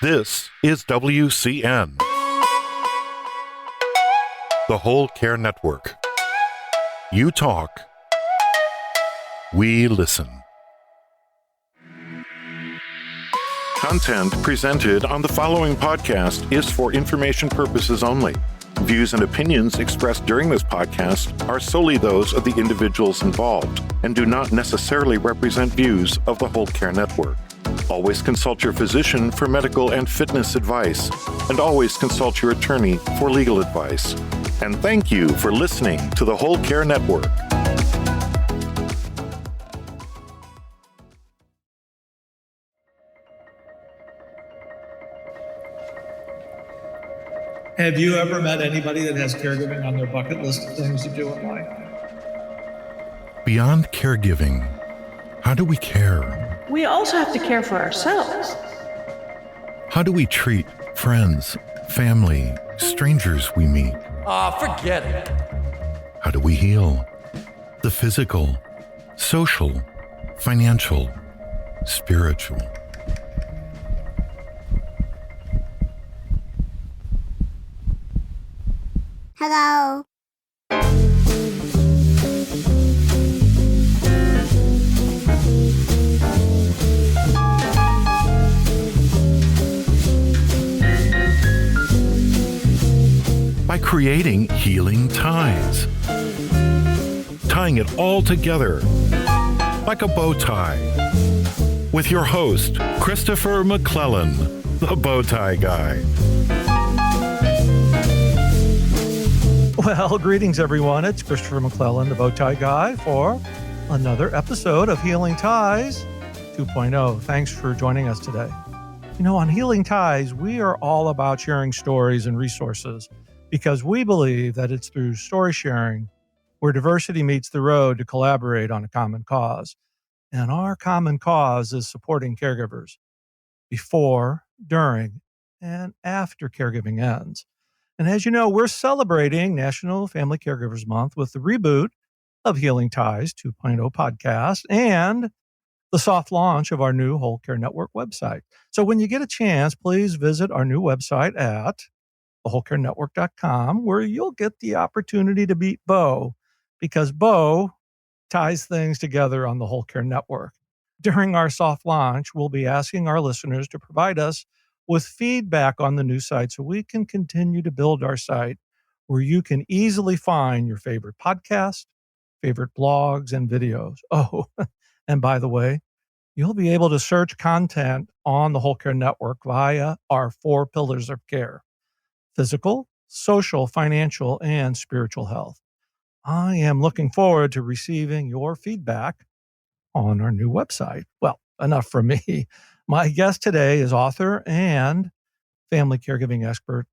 This is WCN, the Whole Care Network. You talk, we listen. Content presented on the following podcast is for information purposes only. Views and opinions expressed during this podcast are solely those of the individuals involved and do not necessarily represent views of the Whole Care Network. Always consult your physician for medical and fitness advice, and always consult your attorney for legal advice. And thank you for listening to the Whole Care Network. Have you ever met anybody that has caregiving on their bucket list of things to do in life? Beyond caregiving, how do we care? We also have to care for ourselves. How do we treat friends, family, strangers we meet? Forget it. How do we heal? The physical, social, financial, spiritual. Hello. By creating healing ties. Tying it all together like a bow tie. With your host, Christopher McClellan, the bow tie guy. Well, greetings, everyone. It's Christopher McClellan, the bow tie guy, for another episode of Healing Ties 2.0. Thanks for joining us today. You know, on Healing Ties, we are all about sharing stories and resources because we believe that it's through story sharing where diversity meets the road to collaborate on a common cause. And our common cause is supporting caregivers before, during, and after caregiving ends. And as you know, we're celebrating National Family Caregivers Month with the reboot of Healing Ties 2.0 podcast and the soft launch of our new Whole Care Network website. So when you get a chance, please visit our new website at thewholecarenetwork.com, where you'll get the opportunity to meet Bo, because Bo ties things together on the Whole Care Network. During our soft launch, we'll be asking our listeners to provide us with feedback on the new site so we can continue to build our site where you can easily find your favorite podcast, favorite blogs, and videos. Oh, and by the way, you'll be able to search content on the Whole Care Network via our 4 pillars of care: physical, social, financial, and spiritual health. I am looking forward to receiving your feedback on our new website. Well, enough from me. My guest today is author and family caregiving expert,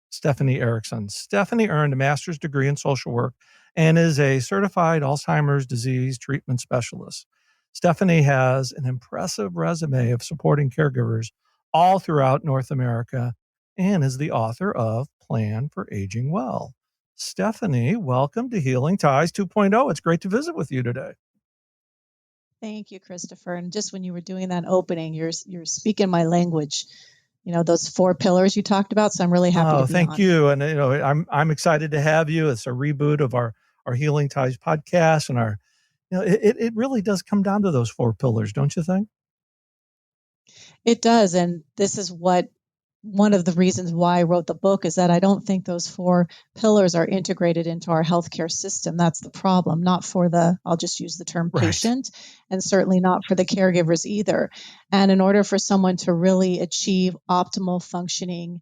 Stephanie Erickson. Stephanie earned a master's degree in social work and is a certified Alzheimer's disease treatment specialist. Stephanie has an impressive resume of supporting caregivers all throughout North America and is the author of Plan for Aging Well. Stephanie, welcome to Healing Ties 2.0. It's great to visit with you today. Thank you, Christopher. And just when you were doing that opening, you're speaking my language. You know, those 4 pillars you talked about. So I'm really happy to be thank on. you. And you know, I'm excited to have you. It's a reboot of our Healing Ties podcast, and it really does come down to those 4 pillars, don't you think? It does. And this is one of the reasons why I wrote the book is that I don't think those 4 pillars are integrated into our healthcare system. That's the problem, not for I'll just use the term patient, and certainly not for the caregivers either. And in order for someone to really achieve optimal functioning,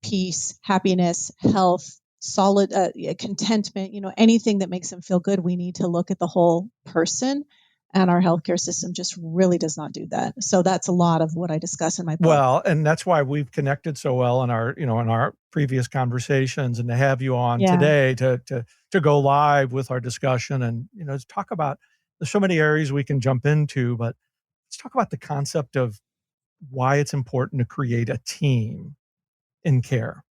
peace, happiness, health, solid contentment, anything that makes them feel good, we need to look at the whole person. And our healthcare system just really does not do that. So that's a lot of what I discuss in my book. Well, and that's why we've connected so well in our previous conversations, and to have you on today to go live with our discussion and, to talk about, there's so many areas we can jump into, but let's talk about the concept of why it's important to create a team in care.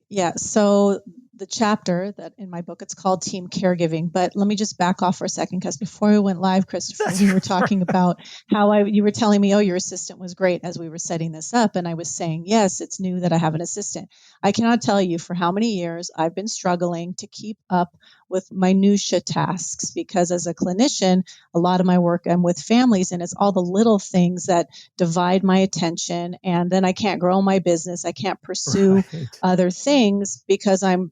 Yeah. So the chapter that in my book, it's called Team Caregiving. But let me just back off for a second, because before we went live, Christopher, we were talking about how you were telling me, oh, your assistant was great as we were setting this up. And I was saying, yes, it's new that I have an assistant. I cannot tell you for how many years I've been struggling to keep up with minutia tasks, because as a clinician, a lot of my work I'm with families, and it's all the little things that divide my attention. And then I can't grow my business. I can't pursue Right. other things because I'm,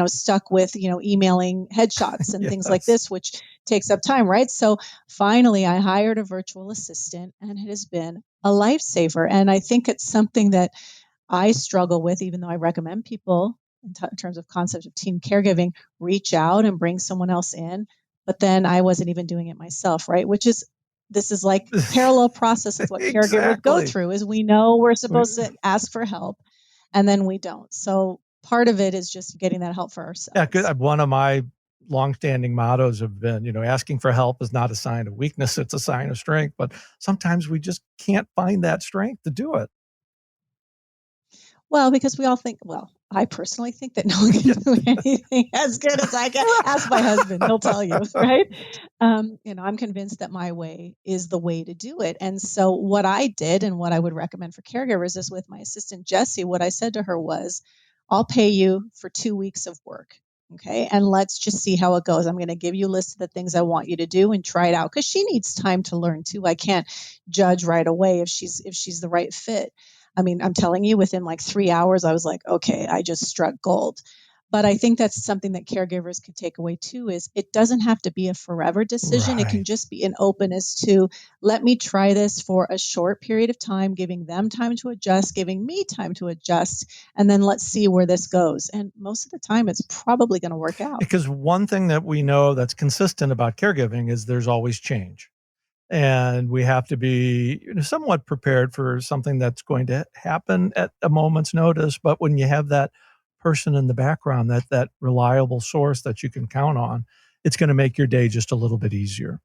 stuck with, emailing headshots and things like Yes. this, which takes up time, right? So finally, I hired a virtual assistant, and it has been a lifesaver. And I think it's something that I struggle with, even though I recommend people in terms of concept of team caregiving, reach out and bring someone else in. But then I wasn't even doing it myself, right? This is like parallel process of what caregivers go Exactly. through, is we know we're supposed to ask for help, and then we don't. So part of it is just getting that help for ourselves. Yeah, good. One of my longstanding mottos have been, asking for help is not a sign of weakness, it's a sign of strength. But sometimes we just can't find that strength to do it. Well, because we all think, I personally think that no one can do anything as good as I can. Ask my husband, he'll tell you, right? I'm convinced that my way is the way to do it. And so what I did, and what I would recommend for caregivers, is with my assistant, Jessie, what I said to her was, I'll pay you for 2 weeks of work. Okay. And let's just see how it goes. I'm going to give you a list of the things I want you to do and try it out, because she needs time to learn too. I can't judge right away if she's the right fit. I mean, I'm telling you, within like 3 hours, I was like, okay, I just struck gold. But I think that's something that caregivers can take away too, is it doesn't have to be a forever decision. It can Right. just be an openness to, let me try this for a short period of time, giving them time to adjust, giving me time to adjust, and then let's see where this goes. And most of the time, it's probably going to work out. Because one thing that we know that's consistent about caregiving is there's always change. And we have to be somewhat prepared for something that's going to happen at a moment's notice. But when you have that person in the background, that reliable source that you can count on, it's going to make your day just a little bit easier.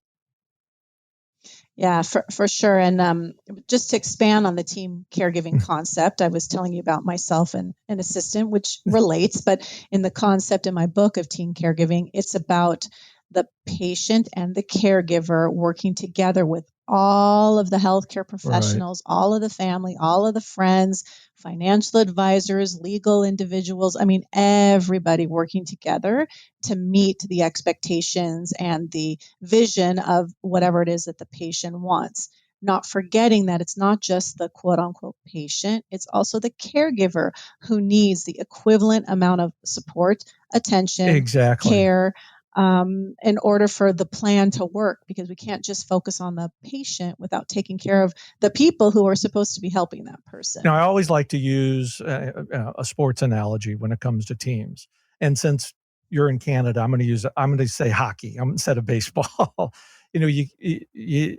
Yeah, for sure. And just to expand on the team caregiving concept, I was telling you about myself and an assistant, which relates, but in the concept in my book of team caregiving, it's about the patient and the caregiver working together with all of the healthcare professionals, all of the family, all of the friends, financial advisors, legal individuals. I mean, everybody working together to meet the expectations and the vision of whatever it is that the patient wants. Not forgetting that it's not just the quote unquote patient, it's also the caregiver who needs the equivalent amount of support, attention, Exactly. care, in order for the plan to work, because we can't just focus on the patient without taking care of the people who are supposed to be helping that person. Now, I always like to use a sports analogy when it comes to teams. And since you're in Canada, I'm going to say hockey instead of baseball. The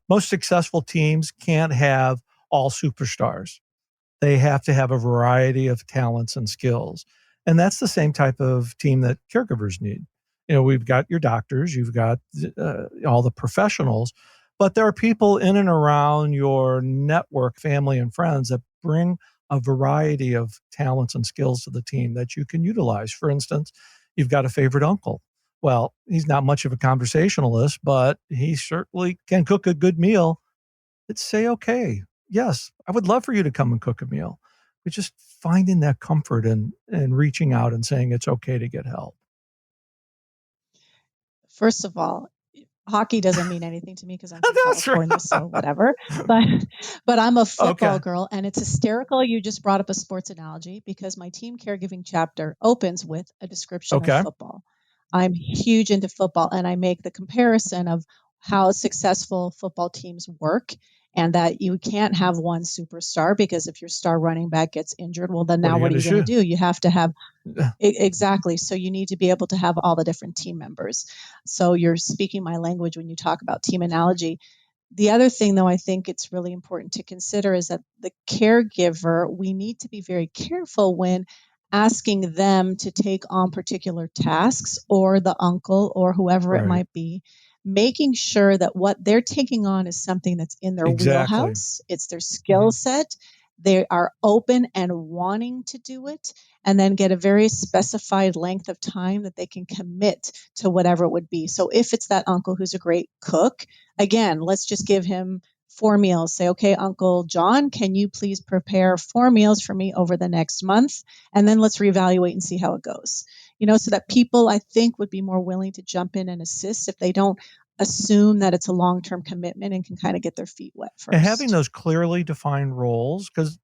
most successful teams can't have all superstars. They have to have a variety of talents and skills. And that's the same type of team that caregivers need. We've got your doctors, you've got all the professionals, but there are people in and around your network, family and friends, that bring a variety of talents and skills to the team that you can utilize. For instance, you've got a favorite uncle. Well, he's not much of a conversationalist, but he certainly can cook a good meal. Let's say, okay, yes, I would love for you to come and cook a meal. But just finding that comfort and reaching out and saying it's okay to get help. First of all, hockey doesn't mean anything to me because I'm from That's California, right. so whatever. But I'm a football Okay. girl, and it's hysterical. You just brought up a sports analogy, because my team caregiving chapter opens with a description of Okay. football. I'm huge into football, and I make the comparison of how successful football teams work, and that you can't have one superstar, because if your star running back gets injured, well, then now what are you going to do? You have to have exactly. So you need to be able to have all the different team members. So you're speaking my language when you talk about team analogy. The other thing, though, I think it's really important to consider is that the caregiver, we need to be very careful when asking them to take on particular tasks, or the uncle or whoever it Right. might be, making sure that what they're taking on is something that's in their Exactly. wheelhouse, it's their skill set, they are open and wanting to do it, and then get a very specified length of time that they can commit to whatever it would be. So if it's that uncle who's a great cook, again, let's just give him 4 meals. Say, okay, Uncle John, can you please prepare 4 meals for me over the next month? And then let's reevaluate and see how it goes. So that people, I think, would be more willing to jump in and assist if they don't assume that it's a long-term commitment and can kind of get their feet wet first. And having those clearly defined roles, because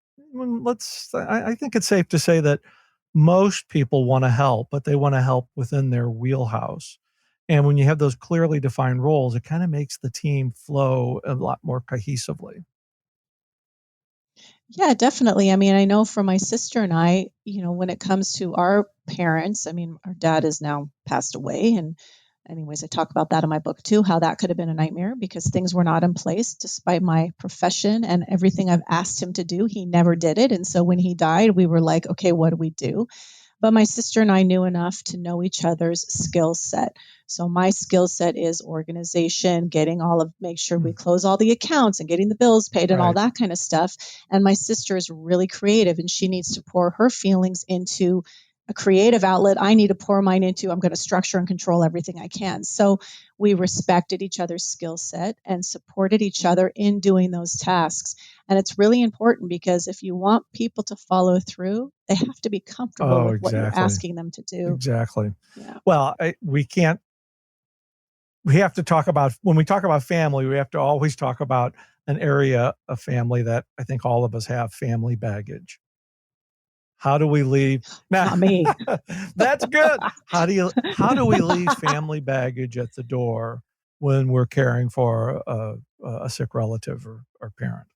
I think it's safe to say that most people want to help, but they want to help within their wheelhouse. And when you have those clearly defined roles, it kind of makes the team flow a lot more cohesively. Yeah, definitely. I mean, I know for my sister and I, when it comes to our parents, I mean, our dad is now passed away. And anyways, I talk about that in my book too, how that could have been a nightmare because things were not in place despite my profession and everything I've asked him to do. He never did it. And so when he died, we were like, okay, what do we do? But my sister and I knew enough to know each other's skill set. So my skill set is organization, make sure we close all the accounts and getting the bills paid and all that kind of stuff. And my sister is really creative and she needs to pour her feelings into a creative outlet. I need to pour mine into, I'm going to structure and control everything I can. So we respected each other's skill set and supported each other in doing those tasks. And it's really important because if you want people to follow through, they have to be comfortable with what you're asking them to do. Exactly. Yeah. Well, we have to talk about, when we talk about family, we have to always talk about an area of family that I think all of us have, family baggage. How do we leave? Not me. That's good. How do we leave family baggage at the door when we're caring for a sick relative or parent?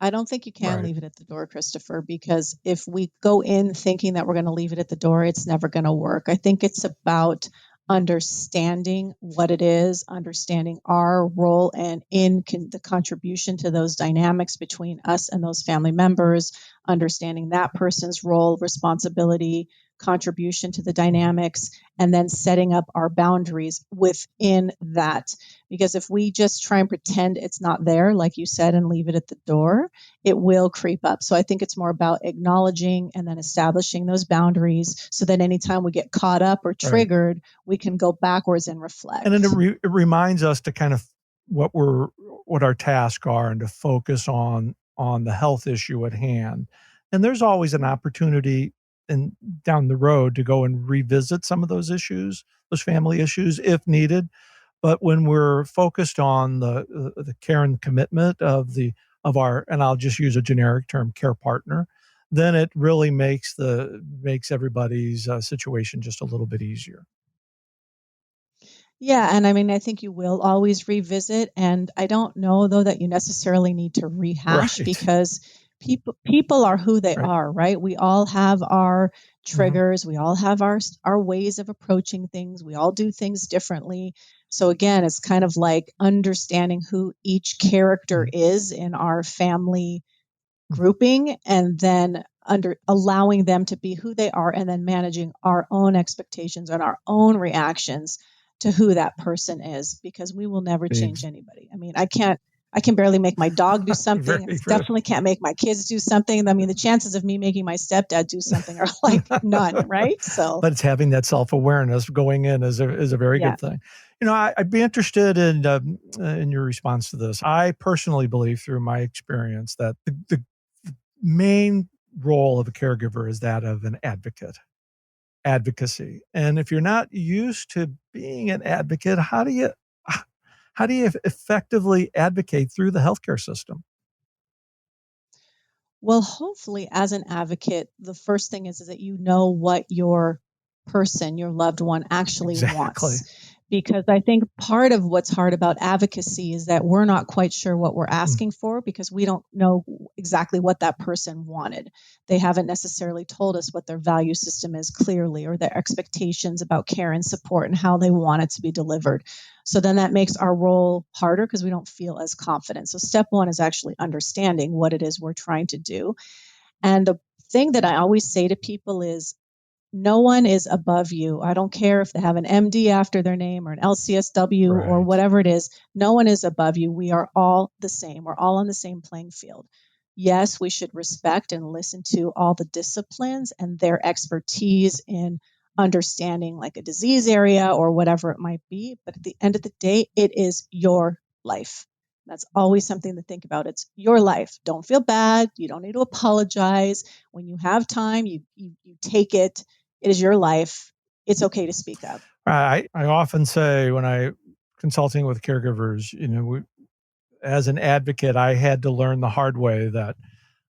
I don't think you can leave it at the door, Christopher, because if we go in thinking that we're going to leave it at the door, it's never going to work. I think it's about understanding what it is, understanding our role and the contribution to those dynamics between us and those family members, understanding that person's role, responsibility, contribution to the dynamics, and then setting up our boundaries within that. Because if we just try and pretend it's not there, like you said, and leave it at the door, it will creep up. So I think it's more about acknowledging and then establishing those boundaries so that anytime we get caught up or triggered, we can go backwards and reflect. And then it reminds us to kind of what our tasks are and to focus on the health issue at hand. And there's always an opportunity down the road to go and revisit some of those issues, those family issues, if needed. But when we're focused on the care and commitment of our, and I'll just use a generic term, care partner, then it really makes everybody's situation just a little bit easier. Yeah, and I mean, I think you will always revisit, and I don't know though that you necessarily need to rehash because people are who they are, right? We all have our triggers, we all have our ways of approaching things, we all do things differently. So again, it's kind of like understanding who each character is in our family grouping and then allowing them to be who they are and then managing our own expectations and our own reactions to who that person is, because we will never change anybody. I mean, I can barely make my dog do something. I definitely can't make my kids do something. I mean, the chances of me making my stepdad do something are like none, right? So, but it's having that self-awareness going in is a very good thing. I'd be interested in your response to this. I personally believe, through my experience, that the main role of a caregiver is that of an advocacy. And if you're not used to being an advocate, how do you effectively advocate through the healthcare system? Well, hopefully as an advocate, the first thing is that you know what your loved one actually wants. Because I think part of what's hard about advocacy is that we're not quite sure what we're asking for because we don't know exactly what that person wanted. They haven't necessarily told us what their value system is clearly, or their expectations about care and support and how they want it to be delivered. So then that makes our role harder because we don't feel as confident. So step one is actually understanding what it is we're trying to do. And the thing that I always say to people is, no one is above you. I don't care if they have an MD after their name or an LCSW or whatever it is. No one is above you. We are all the same. We're all on the same playing field. yes, we should respect and listen to all the disciplines and their expertise in understanding like a disease area or whatever it might be. But at the end of the day, it is your life. That's always something to think about. It's your life. Don't feel bad. You don't need to apologize. When you have time, you take it. It is your life. It's okay to speak up. I often say when I consulting with caregivers, as an advocate, I had to learn the hard way that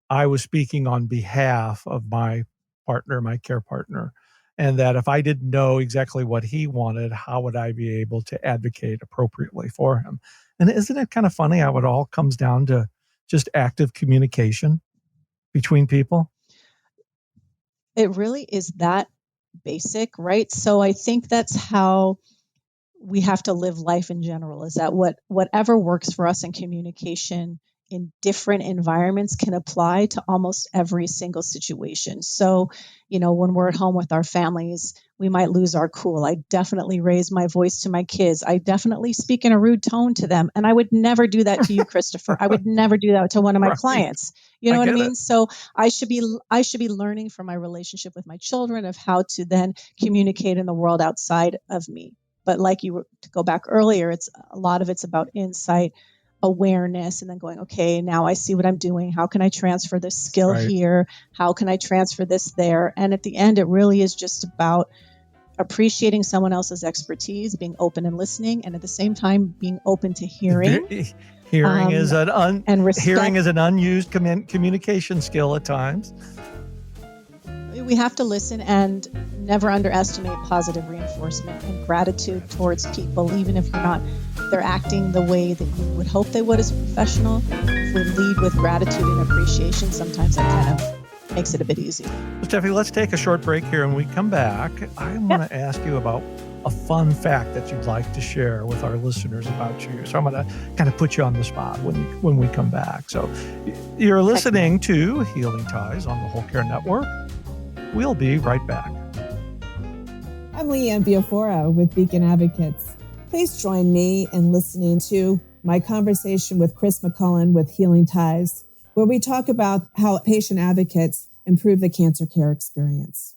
I was speaking on behalf of my partner, my care partner, and that if I didn't know exactly what he wanted, how would I be able to advocate appropriately for him? And isn't it kind of funny how it all comes down to just active communication between people? It really is that basic, right? So I think that's how we have to live life in general, is that whatever works for us in communication in different environments can apply to almost every single situation. So, when we're at home with our families, we might lose our cool. I definitely raise my voice to my kids. I definitely speak in a rude tone to them. And I would never do that to you, Christopher. I would never do that to one of my Right. clients. You know I what I get mean? it. So I should be learning from my relationship with my children of how to then communicate in the world outside of me. But like you were to go back earlier, it's a lot of it's about insight, awareness, and then going, okay, now I see what I'm doing. How can I transfer this skill Right. here? How can I transfer this there? And at the end, it really is just about appreciating someone else's expertise, being open and listening, and at the same time being open to hearing. Hearing is and respect. Hearing is an unused communication skill at times. We have to listen and never underestimate positive reinforcement and gratitude towards people, even if they're acting the way that you would hope they would as a professional. If we lead with gratitude and appreciation, sometimes that kind of makes it a bit easier. Stephanie, let's take a short break here. And when we come back, I want to ask you about a fun fact that you'd like to share with our listeners about you. So I'm going to kind of put you on the spot when we come back. So you're listening to Healing Ties on the Whole Care Network. We'll be right back. I'm Leanne Biafora with Beacon Advocates. Please join me in listening to my conversation with Chris McCullen with Healing Ties, where we talk about how patient advocates improve the cancer care experience.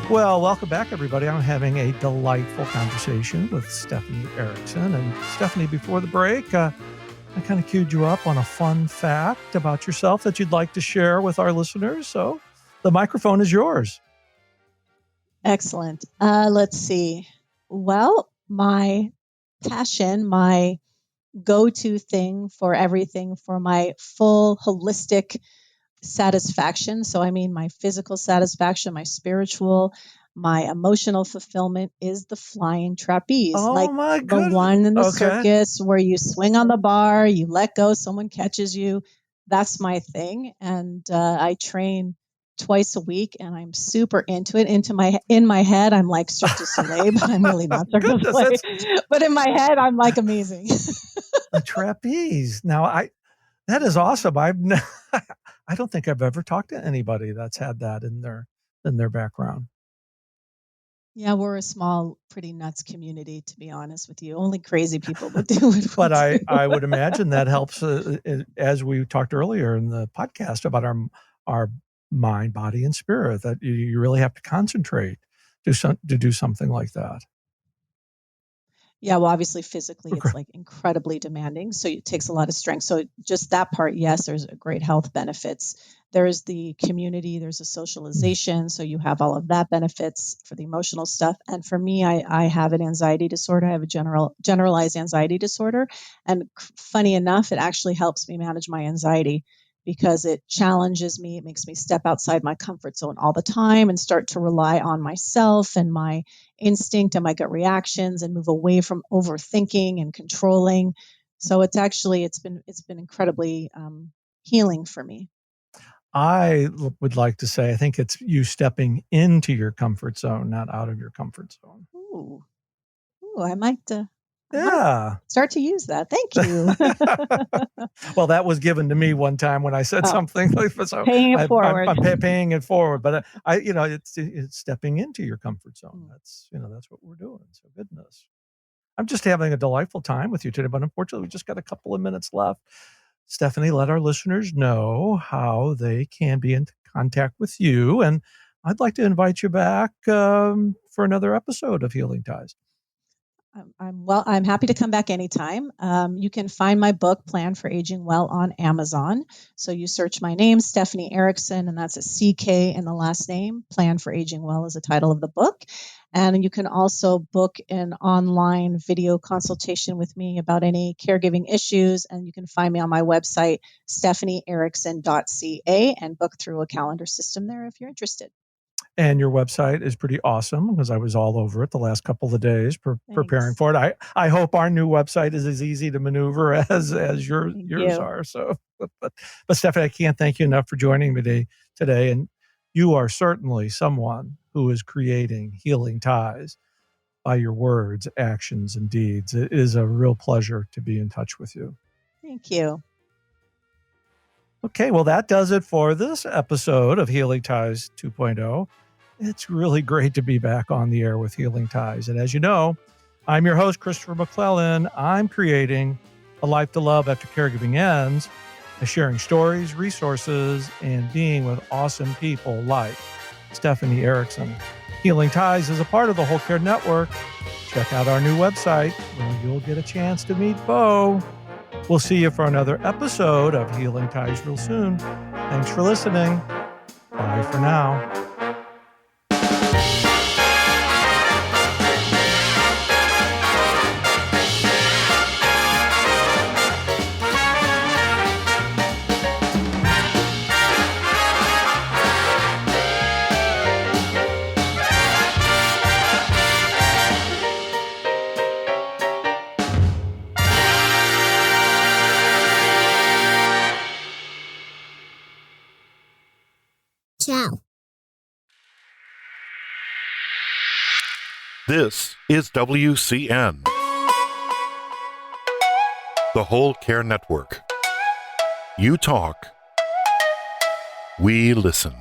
Well, welcome back, everybody. I'm having a delightful conversation with Stephanie Erickson. And Stephanie, before the break, I kind of queued you up on a fun fact about yourself that you'd like to share with our listeners. So the microphone is yours. Excellent. Let's see. Well, my passion, my go-to thing for everything, for my full holistic satisfaction. So I mean my physical satisfaction, my spiritual, my emotional fulfillment is the flying trapeze. Oh, like my the goodness. one in the Okay. circus where you swing on the bar, you let go, someone catches you. That's my thing. And I train twice a week and I'm super into it. In my head, I'm like Cirque du Soleil, but I'm really not Cirque du Soleil. But in my head, I'm like amazing. A trapeze. Now, that is awesome. I don't think I've ever talked to anybody that's had that in their background. Yeah, we're a small, pretty nuts community, to be honest with you. Only crazy people would do it. But I would imagine that helps, as we talked earlier in the podcast about our mind, body, and spirit, that you really have to concentrate to do something like that. Yeah, well, obviously, physically, it's like incredibly demanding. So it takes a lot of strength. So just that part, yes, there's great health benefits. There's the community, there's a socialization. So you have all of that benefits for the emotional stuff. And for me, I have an anxiety disorder. I have a generalized anxiety disorder. And funny enough, it actually helps me manage my anxiety because it challenges me. It makes me step outside my comfort zone all the time and start to rely on myself and my instinct and my gut reactions and move away from overthinking and controlling. So it's been incredibly healing for me. I would like to say, I think it's you stepping into your comfort zone, not out of your comfort zone. Ooh, I might start to use that. Thank you. Well, that was given to me one time when I said something like so. Paying it forward. I'm paying it forward, but it's stepping into your comfort zone. That's what we're doing. So goodness, I'm just having a delightful time with you today, but unfortunately, we just got a couple of minutes left. Stephanie, let our listeners know how they can be in contact with you, and I'd like to invite you back for another episode of Healing Ties. I'm happy to come back anytime. You can find my book, Plan for Aging Well, on Amazon. So you search my name, Stephanie Erickson, and that's a CK in the last name. Plan for Aging Well is the title of the book. And you can also book an online video consultation with me about any caregiving issues. And you can find me on my website, stephanieerickson.ca, and book through a calendar system there if you're interested. And your website is pretty awesome because I was all over it the last couple of days preparing for it. I hope our new website is as easy to maneuver as yours are. So, but Stephanie, I can't thank you enough for joining me today. And you are certainly someone who is creating healing ties by your words, actions, and deeds. It is a real pleasure to be in touch with you. Thank you. Okay, well, that does it for this episode of Healing Ties 2.0. It's really great to be back on the air with Healing Ties. And as you know, I'm your host, Christopher McClellan. I'm creating a life to love after caregiving ends by sharing stories, resources, and being with awesome people like Stephanie Erickson. Healing Ties is a part of the Whole Care Network. Check out our new website where you'll get a chance to meet Bo. We'll see you for another episode of Healing Ties real soon. Thanks for listening. Bye for now. Ciao. This is WCN, the Whole Care Network. You talk, we listen.